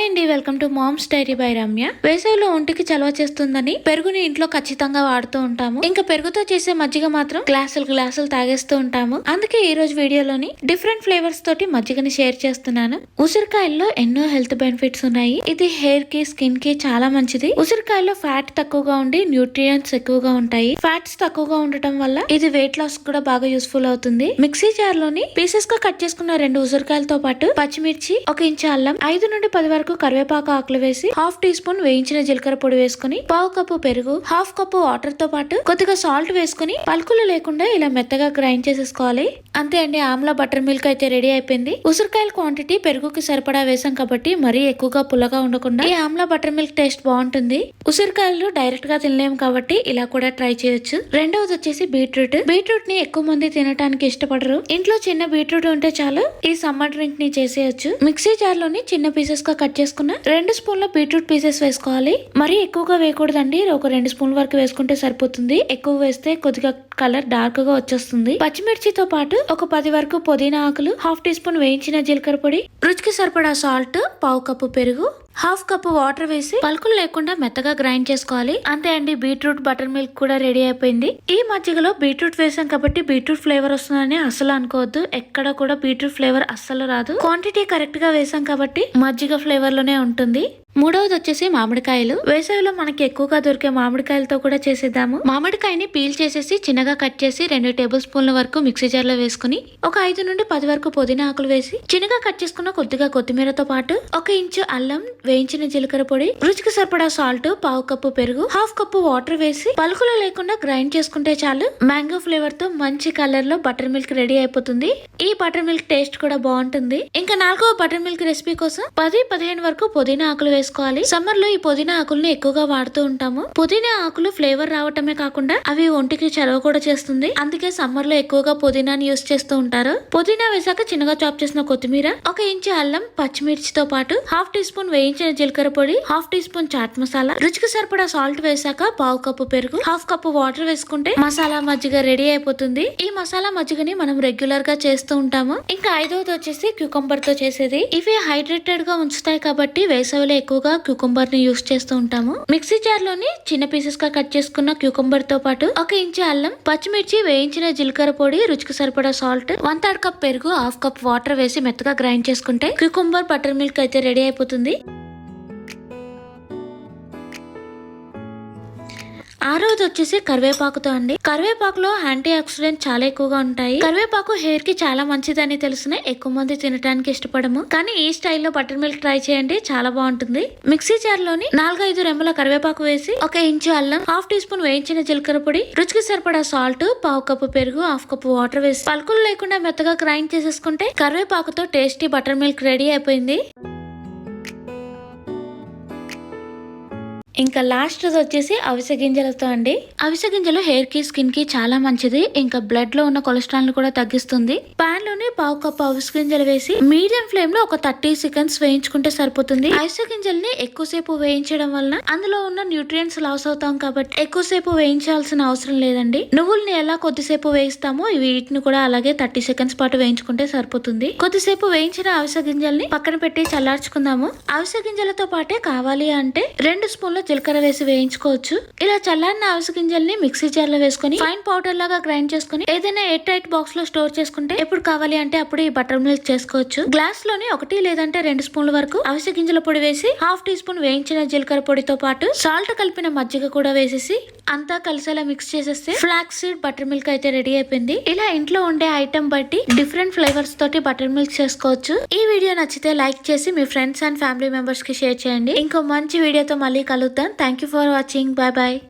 అండి, welcome to mom's diary by Ramya. వేసవిలో ఒంటికి చలవ చేస్తుందని పెరుగుని ఇంట్లో ఖచ్చితంగా వాడుతూ ఉంటాము. ఇంకా పెరుగుతో చేసే మజ్జిగ మాత్రం గ్లాసులు తాగేస్తూ ఉంటాము. అందుకే ఈ రోజు వీడియోలోని డిఫరెంట్ ఫ్లేవర్స్ తోటి మజ్జిగని షేర్ చేస్తున్నాను. ఉసిరికాయల్లో ఎన్నో హెల్త్ బెనిఫిట్స్ ఉన్నాయి. ఇది హెయిర్ కి, స్కిన్ కి చాలా మంచిది. ఉసిరికాయల్లో ఫ్యాట్ తక్కువగా ఉండి న్యూట్రియంట్స్ ఎక్కువగా ఉంటాయి. ఫ్యాట్స్ తక్కువగా ఉండటం వల్ల ఇది వెయిట్ లాస్ కూడా బాగా యూస్ఫుల్ అవుతుంది. మిక్సీ జార్ లోని పీసెస్ గా కట్ చేసుకున్న 2 ఉసిరికాయలతో పాటు పచ్చిమిర్చి, 1 ఇంచు అల్లం, 5 నుండి 10 వరకు కరివేపాకు ఆకులు వేసి హాఫ్ టీ స్పూన్ వేయించిన జీలకర్ర పొడి వేసుకుని, పావు కప్పు పెరుగు, హాఫ్ కప్పు వాటర్ తో పాటు కొద్దిగా సాల్ట్ వేసుకుని పలుకులు లేకుండా ఇలా మెత్తగా గ్రైండ్ చేసేసుకోవాలి. అంతే అండి, ఆమ్లా బటర్ మిల్క్ అయితే రెడీ అయిపోయింది. ఉసిరికాయల క్వాంటిటీ పెరుగుకి సరిపడా వేసాం కాబట్టి మరీ ఎక్కువగా పుల్లగా ఉండకుండా ఈ ఆమ్లా బటర్ మిల్క్ టేస్ట్ బాగుంటుంది. ఉసిరికాయలు డైరెక్ట్ గా తినలేము కాబట్టి ఇలా కూడా ట్రై చేయొచ్చు. రెండవది వచ్చేసి బీట్రూట్. బీట్రూట్ ని ఎక్కువ మంది తినడానికి ఇష్టపడరు. ఇంట్లో చిన్న బీట్రూట్ ఉంటే చాలు ఈ సమ్మర్ డ్రింక్ ని చేసేయచ్చు. మిక్సీ జార్ లోని చిన్న పీసెస్ గా కట్ చేసుకున్న 2 స్పూన్ల బీట్రూట్ పీసెస్ వేసుకోవాలి. మరీ ఎక్కువగా వేయకూడదండి, ఒక 2 స్పూన్ల వరకు వేసుకుంటే సరిపోతుంది. ఎక్కువ వేస్తే కొద్దిగా కలర్ డార్క్ గా వచ్చేస్తుంది. పచ్చిమిర్చితో పాటు ఒక 10 వరకు పుదీనా ఆకులు, హాఫ్ టీ స్పూన్ వేయించిన జీలకర్ర పొడి, రుచికి సరిపడా సాల్ట్, పావు కప్పు పెరుగు, హాఫ్ కప్పు వాటర్ వేసి పలుకులు లేకుండా మెత్తగా గ్రైండ్ చేసుకోవాలి. అంతే అండి, బీట్రూట్ బటర్ మిల్క్ కూడా రెడీ అయిపోయింది. ఈ మజ్జిగలో బీట్రూట్ వేసాం కాబట్టి బీట్రూట్ ఫ్లేవర్ వస్తుందని అస్సలు అనుకోవద్దు. ఎక్కడ కూడా బీట్రూట్ ఫ్లేవర్ అస్సలు రాదు. క్వాంటిటీ కరెక్ట్ గా వేసాం కాబట్టి మజ్జిగ ఫ్లేవర్ లోనే ఉంటుంది. మూడవది వచ్చేసి మామిడికాయలు. వేసవిలో మనకి ఎక్కువగా దొరికే మామిడికాయలతో కూడా చేసేద్దాము. మామిడికాయని పీల్ చేసేసి చిన్నగా కట్ చేసి 2 టేబుల్ స్పూన్ల వరకు మిక్సీ జార్ లో వేసుకుని, ఒక 5 నుండి 10 వరకు పుదీనా ఆకులు వేసి చిన్నగా కట్ చేసుకున్న కొద్దిగా కొత్తిమీరతో పాటు 1 ఇంచు అల్లం, వేయించిన జీలకర్ర పొడి, రుచికి సరిపడా సాల్ట్, పావు కప్పు పెరుగు, హాఫ్ కప్పు వాటర్ వేసి పలుకులు లేకుండా గ్రైండ్ చేసుకుంటే చాలు. మ్యాంగో ఫ్లేవర్ తో మంచి కలర్ లో బటర్ మిల్క్ రెడీ అయిపోతుంది. ఈ బటర్ మిల్క్ టేస్ట్ కూడా బాగుంటుంది. ఇంకా 4వ బటర్ మిల్క్ రెసిపీ కోసం 10-15 వరకు పుదీనా ఆకులు వేసుకోవాలి. సమ్మర్ లో ఈ పుదీనా ఆకుల్ని ఎక్కువగా వాడుతూ ఉంటాము. పుదీనా ఆకులు ఫ్లేవర్ రావటమే కాకుండా అవి ఒంటికి చలవ కూడా చేస్తుంది. అందుకే సమ్మర్ లో ఎక్కువగా పుదీనాని యూస్ చేస్తూ ఉంటారు. పుదీనా వేసాక చిన్నగా చాప్ చేసిన కొత్తిమీర, 1 ఇంచు అల్లం, పచ్చిమిర్చితో పాటు హాఫ్ టీ స్పూన్ వేయించిన జీలకర్ర పొడి, half teaspoon chaat masala, రుచికి సరిపడా సాల్ట్ వేసాక పావు కప్పు పెరుగు, హాఫ్ కప్పు వాటర్ వేసుకుంటే మసాలా మజ్జిగ రెడీ అయిపోతుంది. ఈ మసాలా మజ్జిగని మనం రెగ్యులర్ గా చేస్తూ ఉంటాము. ఇంకా 5వది వచ్చేసి క్యూకంబర్ తో చేసేది. ఇవి హైడ్రేటెడ్ గా ఉంచుతాయి కాబట్టి వేసవిలో ఎక్కువగా క్యూకంబర్ ని యూస్ చేస్తూ ఉంటాము. మిక్సీ జార్ లోని చిన్న పీసెస్ గా కట్ చేసుకున్న క్యూకంబర్ తో పాటు 1 ఇంచు అల్లం, పచ్చిమిర్చి, వేయించిన జీలకర్ర పొడి, రుచికి సరిపడా సాల్ట్, 1/3 కప్ పెరుగు, హాఫ్ కప్ వాటర్ వేసి మెత్తగా గ్రైండ్ చేసుకుంటే క్యూకంబర్ బటర్ మిల్క్ అయితే రెడీ అయిపోతుంది. 6వది వచ్చేసి కరివేపాకుతో అండి. కరివేపాకులో యాంటీ ఆక్సిడెంట్ చాలా ఎక్కువగా ఉంటాయి. కరివేపాకు హెయిర్ కి చాలా మంచిదని తెలిసిన ఎక్కువ మంది తినడానికి ఇష్టపడము. కానీ ఈ స్టైల్లో బటర్ మిల్క్ ట్రై చేయండి, చాలా బాగుంటుంది. మిక్సీ జార్ లోని 4-5 రెమ్మల కరివేపాకు వేసి 1 ఇంచు అల్లం, హాఫ్ టీ స్పూన్ వేయించిన జీలకర్ర పొడి, రుచికి సరిపడా సాల్ట్, పావు కప్పు పెరుగు, హాఫ్ కప్పు వాటర్ వేసి పలుకులు లేకుండా మెత్తగా గ్రైండ్ చేసేసుకుంటే కరివేపాకుతో టేస్టీ బటర్ మిల్క్ రెడీ అయిపోయింది. ఇంకా లాస్ట్ వచ్చేసి అవిసె గింజలతో అండి. అవిసె గింజలు హెయిర్ కి, స్కిన్ కి చాలా మంచిది. ఇంకా బ్లడ్ లో ఉన్న కొలెస్ట్రాల్ ని కూడా తగ్గిస్తుంది. పాన్ లోని పావు కప్పు అవిసె గింజలు వేసి మీడియం ఫ్లేమ్ లో ఒక 30 సెకండ్స్ వేయించుకుంటే సరిపోతుంది. అవిసె గింజల్ని ఎక్కువసేపు వేయించడం వలన అందులో ఉన్న న్యూట్రియంట్స్ లాస్ అవుతాం కాబట్టి ఎక్కువసేపు వేయించాల్సిన అవసరం లేదండి. నువ్వుల్ని ఎలా కొద్దిసేపు వేయిస్తామో వీటిని కూడా అలాగే 30 సెకండ్స్ పాటు వేయించుకుంటే సరిపోతుంది. కొద్దిసేపు వేయించిన అవిసె గింజల్ని పక్కన పెట్టి చల్లార్చుకుందాము. అవిసె గింజలతో పాటే కావాలి అంటే 2 స్పూన్ల జీలకర్ర వేసి వేయించుకోవచ్చు. ఇలా చల్లారిన అవిసె గింజల్ని మిక్సీ జార్ లో వేసుకుని ఫైన్ పౌడర్ లాగా గ్రైండ్ చేసుకుని ఏదైనా ఎయిర్ టైట్ బాక్స్ లో స్టోర్ చేసుకుంటే ఎప్పుడు కావాలి అంటే అప్పుడు ఈ బటర్ మిల్క్ చేసుకోవచ్చు. గ్లాస్ లోని 1 లేదంటే 2 స్పూన్ల వరకు అవిసె గింజల పొడి వేసి హాఫ్ టీ స్పూన్ వేయించిన జీలకర్ర పొడితో పాటు సాల్ట్ కలిపిన మజ్జిగ కూడా వేసేసి అంతా కలిసేలా మిక్స్ చేసేస్తే ఫ్లాక్స్ సీడ్ బటర్ మిల్క్ అయితే రెడీ అయిపోయింది. ఇలా ఇంట్లో ఉండే ఐటమ్ బట్టి డిఫరెంట్ ఫ్లేవర్స్ తోటి బటర్ మిల్క్ చేసుకోవచ్చు. ఈ వీడియో నచ్చితే లైక్ చేసి మీ ఫ్రెండ్స్ అండ్ ఫ్యామిలీ మెంబర్స్ కి షేర్ చేయండి. ఇంకో మంచి వీడియోతో మళ్ళీ కలుద్దాం. Thank you for watching. Bye bye.